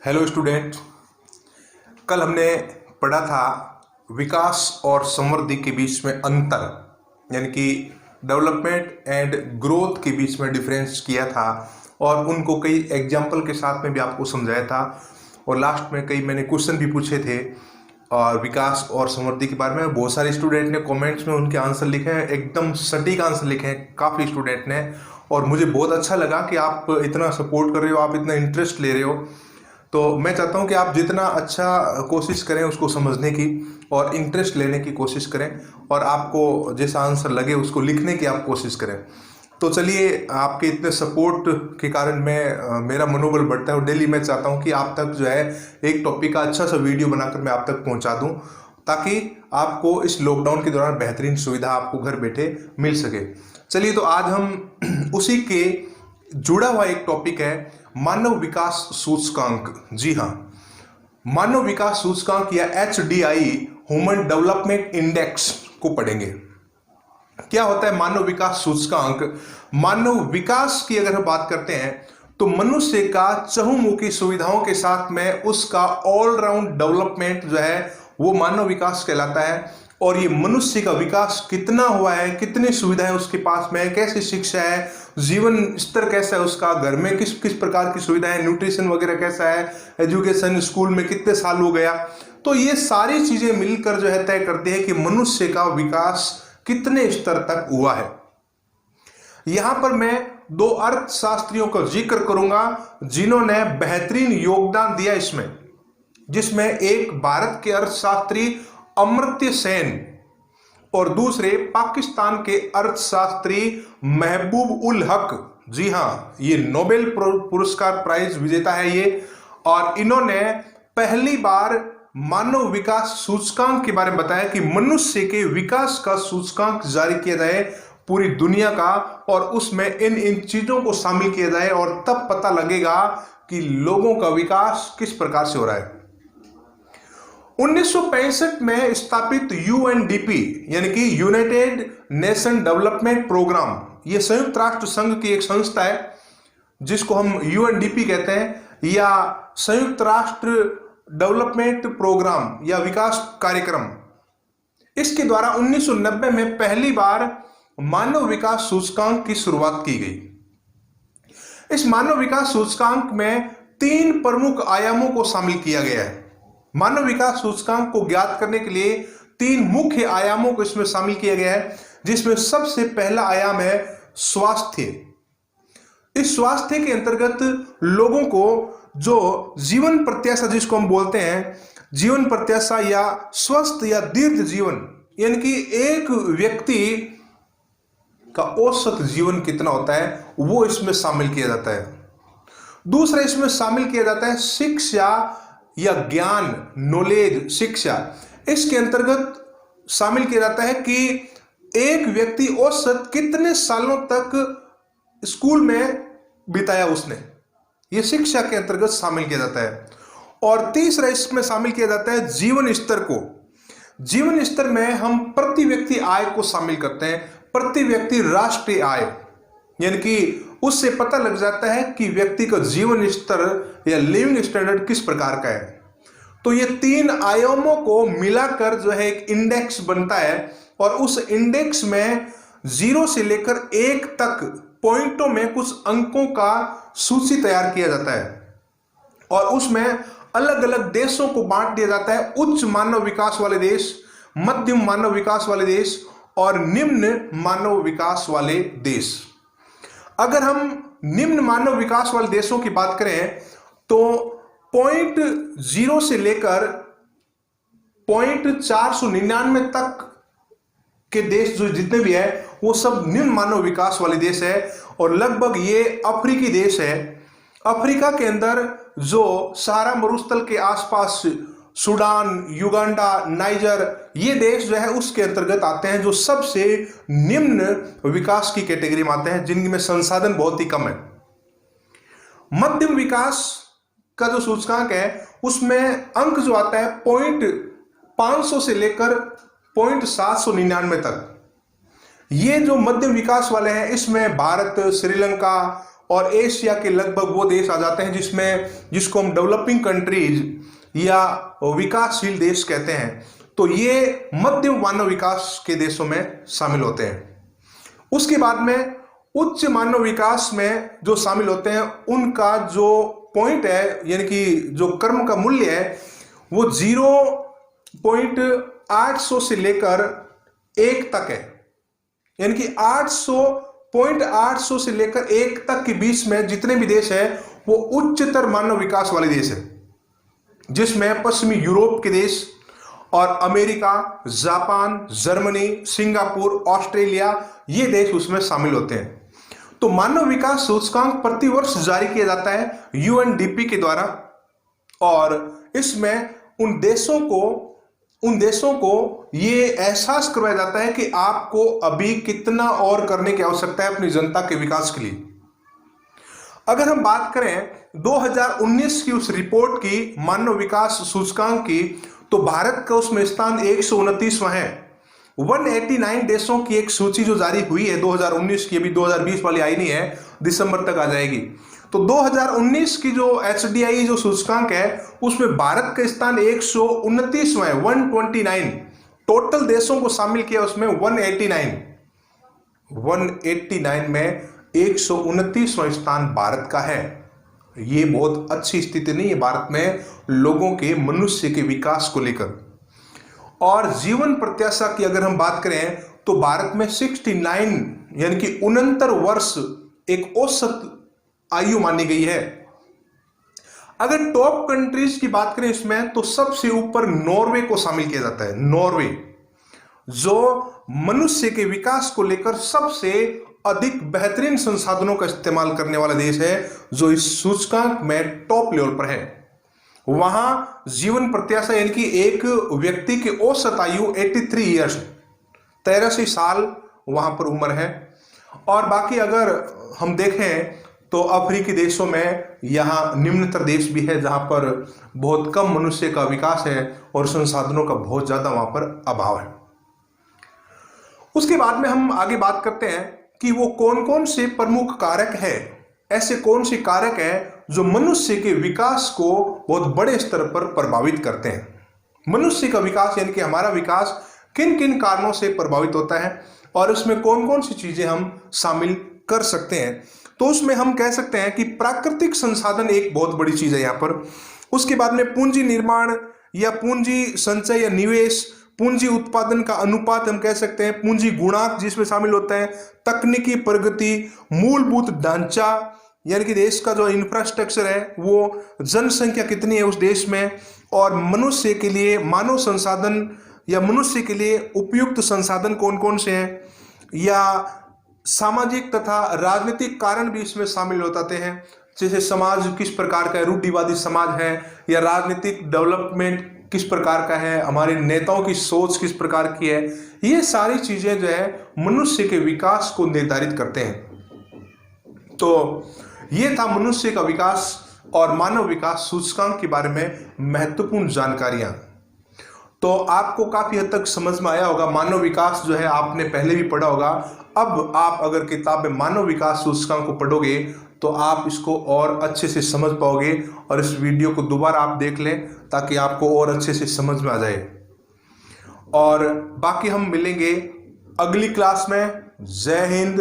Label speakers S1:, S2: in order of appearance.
S1: Hello student. कल हमने पढ़ा था विकास और समृद्धि के बीच में अंतर, यानी कि डेवलपमेंट एंड ग्रोथ के बीच में डिफरेंस किया था और उनको कई एग्जाम्पल के साथ में भी आपको समझाया था। और लास्ट में कई मैंने क्वेश्चन भी पूछे थे और विकास और समृद्धि के बारे में। बहुत सारे स्टूडेंट ने कमेंट्स में उनके आंसर लिखे हैं, एकदम सटीक आंसर लिखे हैं काफ़ी स्टूडेंट ने, और मुझे बहुत अच्छा लगा कि आप इतना सपोर्ट कर रहे हो, आप इतना इंटरेस्ट ले रहे हो। तो मैं चाहता हूं कि आप जितना अच्छा कोशिश करें उसको समझने की और इंटरेस्ट लेने की कोशिश करें, और आपको जैसा आंसर लगे उसको लिखने की आप कोशिश करें। तो चलिए, आपके इतने सपोर्ट के कारण मेरा मनोबल बढ़ता है और डेली मैं चाहता हूं कि आप तक जो है एक टॉपिक का अच्छा सा वीडियो बनाकर मैं आप तक पहुंचा दूं, ताकि आपको इस लॉकडाउन के दौरान बेहतरीन सुविधा आपको घर बैठे मिल सके। चलिए, तो आज हम उसी के जुड़ा हुआ एक टॉपिक है मानव विकास सूचकांक। जी हाँ, मानव विकास सूचकांक या HDI ह्यूमन डेवलपमेंट इंडेक्स को पढ़ेंगे। क्या होता है मानव विकास सूचकांक? मानव विकास की अगर हम बात करते हैं तो मनुष्य का चहुमुखी सुविधाओं के साथ में उसका ऑलराउंड डेवलपमेंट जो है वो मानव विकास कहलाता है। और ये मनुष्य का विकास कितना हुआ है, कितनी सुविधाएं उसके पास में है, कैसी शिक्षा है, जीवन स्तर कैसा है उसका, घर में किस किस प्रकार की सुविधाएं, न्यूट्रिशन वगैरह कैसा है, एजुकेशन स्कूल में कितने साल हो गया। तो ये सारी चीजें मिलकर जो है तय करती है कि मनुष्य का विकास कितने स्तर तक हुआ है। यहां पर मैं दो अर्थशास्त्रियों का जिक्र करूंगा जिन्होंने बेहतरीन योगदान दिया इसमें, जिसमें एक भारत के अर्थशास्त्री अमर्त्य सेन और दूसरे पाकिस्तान के अर्थशास्त्री महबूब उल हक। जी हाँ, ये नोबेल पुरस्कार प्राइज विजेता है ये, और इन्होंने पहली बार मानव विकास सूचकांक के बारे में बताया कि मनुष्य के विकास का सूचकांक जारी किया जाए पूरी दुनिया का, और उसमें इन चीजों को शामिल किया जाए, और तब पता लगेगा कि लोगों का विकास किस प्रकार से हो रहा है। 1965 में स्थापित UNDP यानी कि यूनाइटेड नेशन डेवलपमेंट प्रोग्राम, यह संयुक्त राष्ट्र संघ की एक संस्था है जिसको हम UNDP कहते हैं, या संयुक्त राष्ट्र डेवलपमेंट प्रोग्राम या विकास कार्यक्रम। इसके द्वारा 1990 में पहली बार मानव विकास सूचकांक की शुरुआत की गई। इस मानव विकास सूचकांक में 3 प्रमुख आयामों को शामिल किया गया है। मानव विकास सूचकांक को ज्ञात करने के लिए 3 मुख्य आयामों को इसमें शामिल किया गया है, जिसमें सबसे पहला आयाम है स्वास्थ्य। इस स्वास्थ्य के अंतर्गत लोगों को जो जीवन प्रत्याशा, जिसको हम बोलते हैं जीवन प्रत्याशा या स्वस्थ या दीर्घ जीवन, यानी कि एक व्यक्ति का औसत जीवन कितना होता है, वो इसमें शामिल किया जाता है। दूसरा इसमें शामिल किया जाता है शिक्षा या ज्ञान, नॉलेज, शिक्षा। इसके अंतर्गत शामिल किया जाता है कि एक व्यक्ति औसत कितने सालों तक स्कूल में बिताया उसने, यह शिक्षा के अंतर्गत शामिल किया जाता है। और तीसरा इसमें शामिल किया जाता है जीवन स्तर को। जीवन स्तर में हम प्रति व्यक्ति आय को शामिल करते हैं, प्रति व्यक्ति राष्ट्रीय आय, यानी कि उससे पता लग जाता है कि व्यक्ति का जीवन स्तर या लिविंग स्टैंडर्ड किस प्रकार का है। तो ये 3 आयामों को मिलाकर जो है एक इंडेक्स बनता है, और उस इंडेक्स में 0 से लेकर 1 तक पॉइंटों में कुछ अंकों का सूची तैयार किया जाता है, और उसमें अलग अलग देशों को बांट दिया जाता है। उच्च मानव विकास वाले देश, मध्यम मानव विकास वाले देश और निम्न मानव विकास वाले देश। अगर हम निम्न मानव विकास वाले देशों की बात करें तो 0.0 से लेकर 499 तक के देश जो जितने भी है वो सब निम्न मानव विकास वाले देश है, और लगभग ये अफ्रीकी देश है। अफ्रीका के अंदर जो सहारा मरुस्थल के आसपास सूडान, युगांडा, नाइजर, ये देश जो है उसके अंतर्गत आते हैं, जो सबसे निम्न विकास की कैटेगरी में आते हैं, जिनमें संसाधन बहुत ही कम है। मध्यम विकास का जो सूचकांक है उसमें अंक जो आता है 500 से लेकर 799 तक। ये जो मध्यम विकास वाले हैं इसमें भारत, श्रीलंका और एशिया के लगभग वो देश आ जाते हैं जिसको हम डेवलपिंग कंट्रीज या विकासशील देश कहते हैं। तो ये मध्यम मानव विकास के देशों में शामिल होते हैं। उसके बाद में उच्च मानव विकास में जो शामिल होते हैं उनका जो पॉइंट है यानी कि जो कर्म का मूल्य है वो 0.800 से लेकर 1 तक है। यानी कि 800.800 से लेकर 1 तक के बीच में जितने भी देश है वो उच्चतर मानव विकास वाले देश है, जिसमें पश्चिमी यूरोप के देश और America, Japan, Germany, Singapore, Australia ये देश उसमें शामिल होते हैं। तो मानव विकास सूचकांक प्रतिवर्ष जारी किया जाता है यूएनडीपी के द्वारा, और इसमें उन देशों को ये एहसास करवाया जाता है कि आपको अभी कितना और करने की आवश्यकता है अपनी जनता के विकास के लिए। अगर हम बात करें 2019 की उस रिपोर्ट की मानव विकास सूचकांक की, तो भारत का उसमें स्थान 129वां है। 189 देशों की एक सूची जो जारी हुई है 2019 की, अभी 2020 वाली आई नहीं है, दिसंबर तक आ जाएगी। तो 2019 की जो HDI जो सूचकांक है उसमें भारत का स्थान 129वां है, 129। टोटल देशों को शामिल किया उसमें 189 में 129वां स्थान भारत का है। ये बहुत अच्छी स्थिति नहीं है भारत में लोगों के मनुष्य के विकास को लेकर। और जीवन प्रत्याशा की अगर हम बात करें तो भारत में 69 यानी कि 69 वर्ष एक औसत आयु मानी गई है। अगर टॉप कंट्रीज की बात करें इसमें तो सबसे ऊपर नॉर्वे को शामिल किया जाता है। नॉर्वे जो मनुष्य के विकास को लेकर सबसे अधिक बेहतरीन संसाधनों का इस्तेमाल करने वाला देश है, जो इस सूचकांक में टॉप लेवल पर है। वहां जीवन प्रत्याशा यानी कि एक व्यक्ति की औसत आयु 83 ईयर्स, 83 साल वहां पर उम्र है। और बाकी अगर हम देखें तो अफ्रीकी देशों में यहाँ निम्नतर देश भी है जहां पर बहुत कम मनुष्य का विकास है और संसाधनों का बहुत ज्यादा वहां पर अभाव है। उसके बाद में हम आगे बात करते हैं कि वो कौन कौन से प्रमुख कारक है, ऐसे कौन से कारक है जो मनुष्य के विकास को बहुत बड़े स्तर पर प्रभावित करते हैं। मनुष्य का विकास यानी कि हमारा विकास किन किन कारणों से प्रभावित होता है और उसमें कौन कौन सी चीजें हम शामिल कर सकते हैं। तो उसमें हम कह सकते हैं कि प्राकृतिक संसाधन एक बहुत बड़ी चीज है यहाँ पर। उसके बाद में पूंजी निर्माण या पूंजी संचय या निवेश, पूंजी उत्पादन का अनुपात हम कह सकते हैं, पूंजी गुणांक जिसमें शामिल होता है, तकनीकी प्रगति, मूलभूत ढांचा यानी कि देश का जो इंफ्रास्ट्रक्चर है वो, जनसंख्या कितनी है उस देश में, और मनुष्य के लिए मानव संसाधन या मनुष्य के लिए उपयुक्त संसाधन कौन कौन से हैं, या सामाजिक तथा राजनीतिक कारण भी इसमें शामिल हो जाते हैं। जैसे समाज किस प्रकार का है, रूढ़िवादी समाज है या राजनीतिक डेवलपमेंट किस प्रकार का है, हमारे नेताओं की सोच किस प्रकार की है, ये सारी चीजें जो है मनुष्य के विकास को निर्धारित करते हैं। तो ये था मनुष्य का विकास और मानव विकास सूचकांक के बारे में महत्वपूर्ण जानकारियां। तो आपको काफी हद तक समझ में आया होगा। मानव विकास जो है आपने पहले भी पढ़ा होगा। अब आप अगर किताब में मानव विकास सूचकांक को पढ़ोगे तो आप इसको और अच्छे से समझ पाओगे, और इस वीडियो को दोबारा आप देख लें ताकि आपको और अच्छे से समझ में आ जाए। और बाकी हम मिलेंगे अगली क्लास में। जय हिंद।